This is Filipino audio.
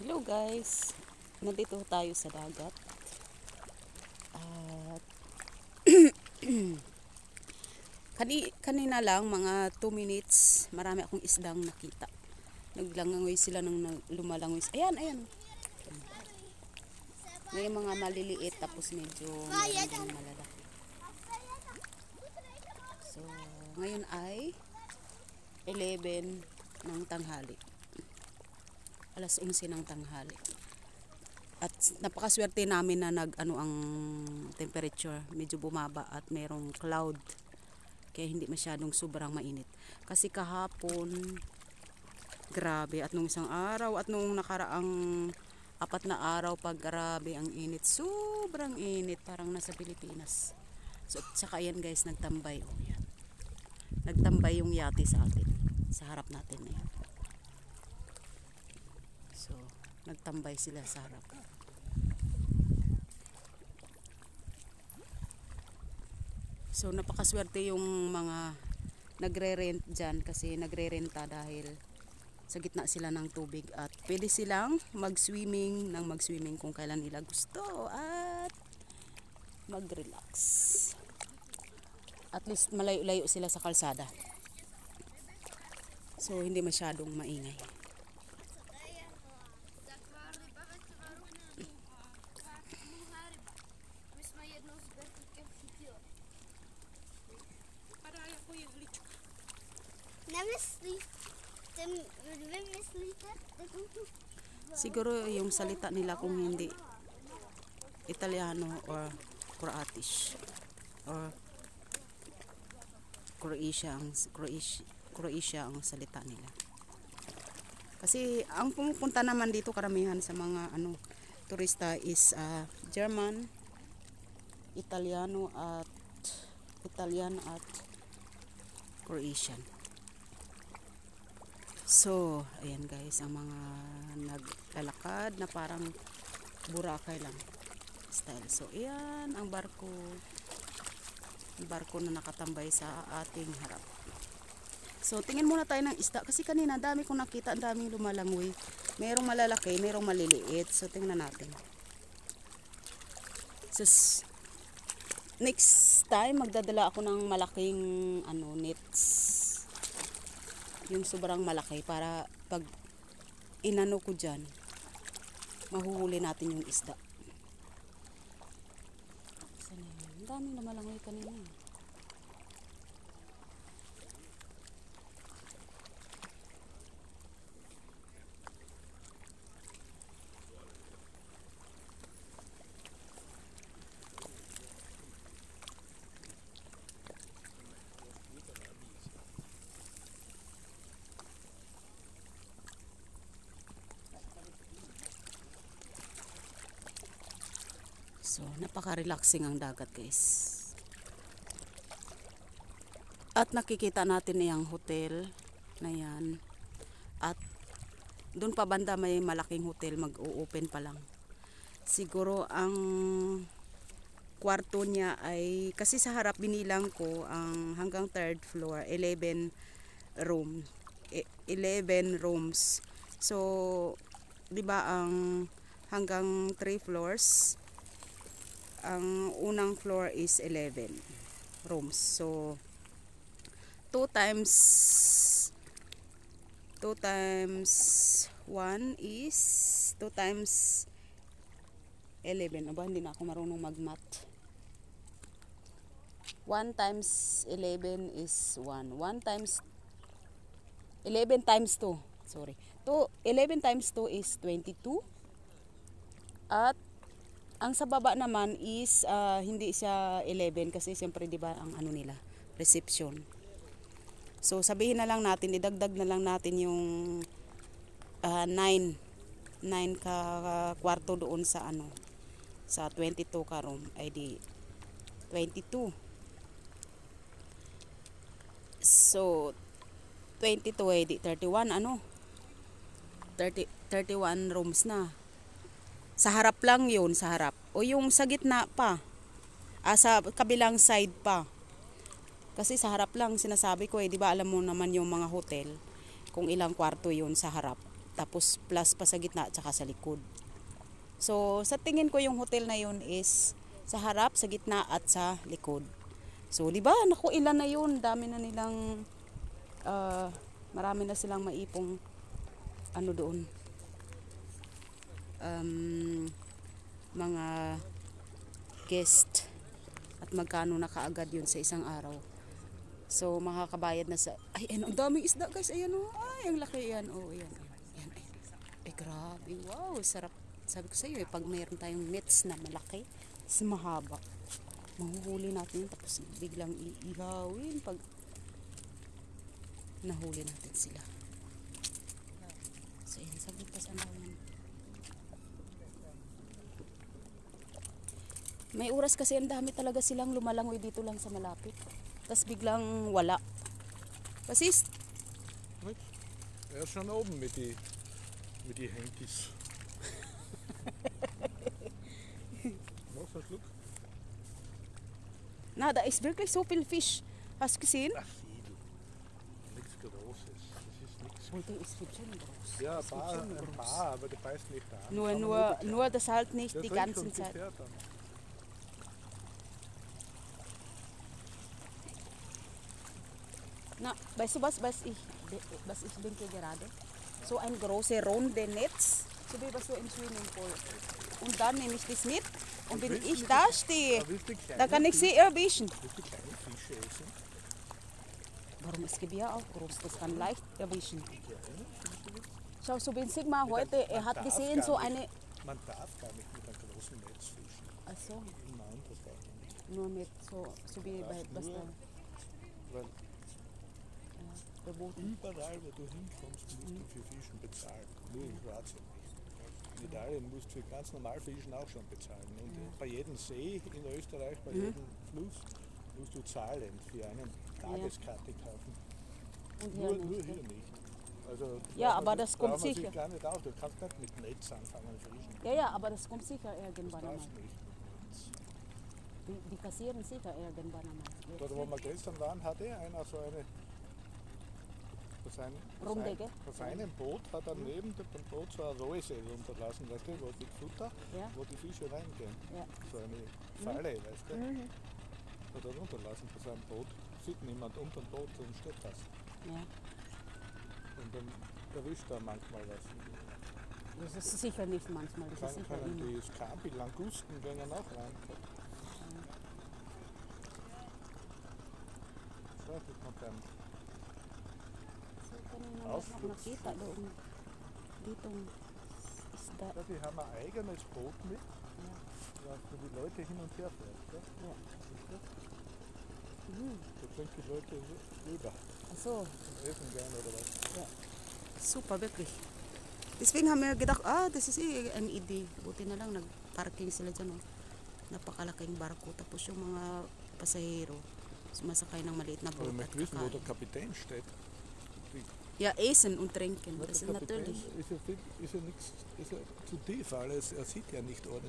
Hello guys, nandito tayo sa dagat at kanina lang mga 2 minutes marami akong isdang nakita. Naglangangoy sila ng lumalangoy. Ayan. May mga maliliit tapos medyo malalaki. So ngayon ay 11 ng tanghali. Alas 11 ng tanghali. At napakaswerte namin na ang temperature medyo bumaba at merong cloud. Kaya hindi masyadong sobrang mainit. Kasi kahapon grabe at nung isang araw at nung nakaraang 4 na araw grabe ang init. Sobrang init, parang nasa Pilipinas. So saka yan guys, nagtambay. Oh, yan. Nagtambay yung yate sa atin. Sa harap natin na yan. So nagtambay sila sa harap. So napakaswerte yung mga nagre-rent dyan kasi nagre-renta dahil sa gitna sila ng tubig at pwede silang mag-swimming kung kailan nila gusto at mag-relax. At least malayo-layo sila sa kalsada. So hindi masyadong maingay. Siguro yung salita nila kung hindi Italiano or Croatish or Croatia ang salita nila. Kasi ang pumupunta naman dito karamihan sa mga turista is German, Italian at Croatian. So, ayan guys, ang mga naglalakad na parang Boracay lang style. So, ayan ang barko. Ang barko na nakatambay sa ating harap. So, tingin muna tayo ng isda. Kasi kanina, dami kong nakita, ang daming lumalangoy. Merong malalaki, merong maliliit. So, tingnan natin. So, next time, magdadala ako ng malaking nets. Yung sobrang malaki para pag inano ko dyan, mahuhuli natin yung isda. Ang daming lumalangoy kanina. So, napaka-relaxing ang dagat guys. At nakikita natin yung hotel na yan. At doon pa banda may malaking hotel, mag-o-open pa lang. Siguro ang kwarto niya ay, kasi sa harap binilang ko, ang hanggang 3rd floor, 11 rooms. So, di ba ang hanggang 3 floors, ang unang floor is 11 rooms. So 2 times 1 is 2 times 11. Aba, hindi na ako marunong mag-math. 1 times 11 is 1. 1 times 11 times 2. Sorry. 11 times 2 is 22. At ang sa baba naman is hindi siya 11 kasi siyempre 'di ba ang nila, reception. So sabihin na lang natin, idagdag na lang natin yung 9 ka kwarto doon sa sa 22 ka room ay di 22. So 22 ay di 31 31 rooms na. Sa harap lang yun, sa harap. O yung sa gitna pa. Sa kabilang side pa. Kasi sa harap lang, sinasabi ko di ba alam mo naman yung mga hotel, kung ilang kwarto yun sa harap. tapos plus pa sa gitna at saka sa likod. So sa tingin ko yung hotel na yun is sa harap, sa gitna at sa likod. So di ba, naku, ilan na yun, dami na nilang marami na silang maipong ano doon, mga guest, at magkano na kaagad yun sa isang araw. So makakabayad na sa, ay ano, ang daming isda guys, ayan oh, ay ang laki yan, oh ayan, ayan, ayan. Ay grabe, wow, sarap. Sabi ko sa iyo, pag mayroon tayong nets na malaki, mahaba, mahuhuli natin yun, tapos biglang iihawin pag nahuli natin sila. So yun, sabi pa sa namin. May oras kasi ang dami talaga silang lumalangoy dito lang sa malapit. Tapos biglang wala. Was ist? Er ist schon oben mit die Henkis. Noch so ein Schluck? Na, da ist wirklich so viel Fisch. Hast du gesehen? Ach, sieh du. Nichts Großes. Das ist nichts. Heute ist es schon groß. Ja, Es gibt schon ein groß. paar, aber die beißt nicht an. Nur das halt nicht Der die trinkt ganze und Zeit. gefährt dann. Na, weißt du was ich denke gerade? So ein große runde Netz, so wie was so im Swimmingpool. Und dann nehme ich das mit und wenn willst du ich mit da stehe, Aber willst du kleine dann kann ich Fische- sie erwischen. Willst du kleine Fische essen? Warum, es gibt ja auch groß, das kann leicht erwischen. Kleine? Schau, so wenn Sigmar heute, er hat gesehen so eine, Man darf gar nicht mit einem großen Netz fischen. also Nein, das darf man nicht. nur mit so wie bei was da Weil verboten. überall, wo du hinkommst, musst du für Fischen bezahlen. Nur in Kroatien nicht. In Italien musst du für ganz normal Fischen auch schon bezahlen. Und bei jedem See in Österreich, bei jedem Fluss, musst du zahlen für eine Tageskarte kaufen. Und Nur hier hier nicht. nicht. Also, Ja, braucht man aber sich- das kommt braucht man sicher. sich gar nicht aus. Du kannst nicht mit Netz anfangen fischen. Ja, aber das kommt sicher irgendwann Das einmal. darfst nicht. Die kassieren sicher irgendwann einmal. Dort, wo wir gestern waren, hatte einer so eine. Runde, gell? Auf seinem Boot hat er neben dem Boot so eine Reuse runterlassen, weißt du, wo mit Futter, Ja. wo die Fische reingehen. Ja. So eine Falle, weißt du. Hat er runterlassen von seinem Boot. Sieht niemand unter dem Boot, dann steht das. Ja. Und dann erwischt er manchmal was. Das ist sicher nicht manchmal, das ist Kann, sicher können immer. die Skampi, Langusten gehen auch rein. So, das kommt dann. So, kanina mas Ausflugs. nakita doon. Ditong isda. Ja, die haben ein eigenes Boot mit, Ja. was für die Leute hin und her fährt. Gell? Ja. Siehst du? Mhm. Da bringt die Leute rüber Ach so, zum Essen gehen oder was. super, wirklich. Deswegen haben wir gedacht, das ist eine Idee. Buti na lang, nag-parking sila dyan. Oh. Napakalaking barko. Tapos yung mga pasahero, sumasakay ng maliit na Aber boot. ich möchte wissen, wo Kakain. der Kapitän steht. Ja, essen und trinken. Ja, Das der ist Kapitän natürlich. ist ja, ist ja zu tief, alles. Er sieht ja nicht ordentlich.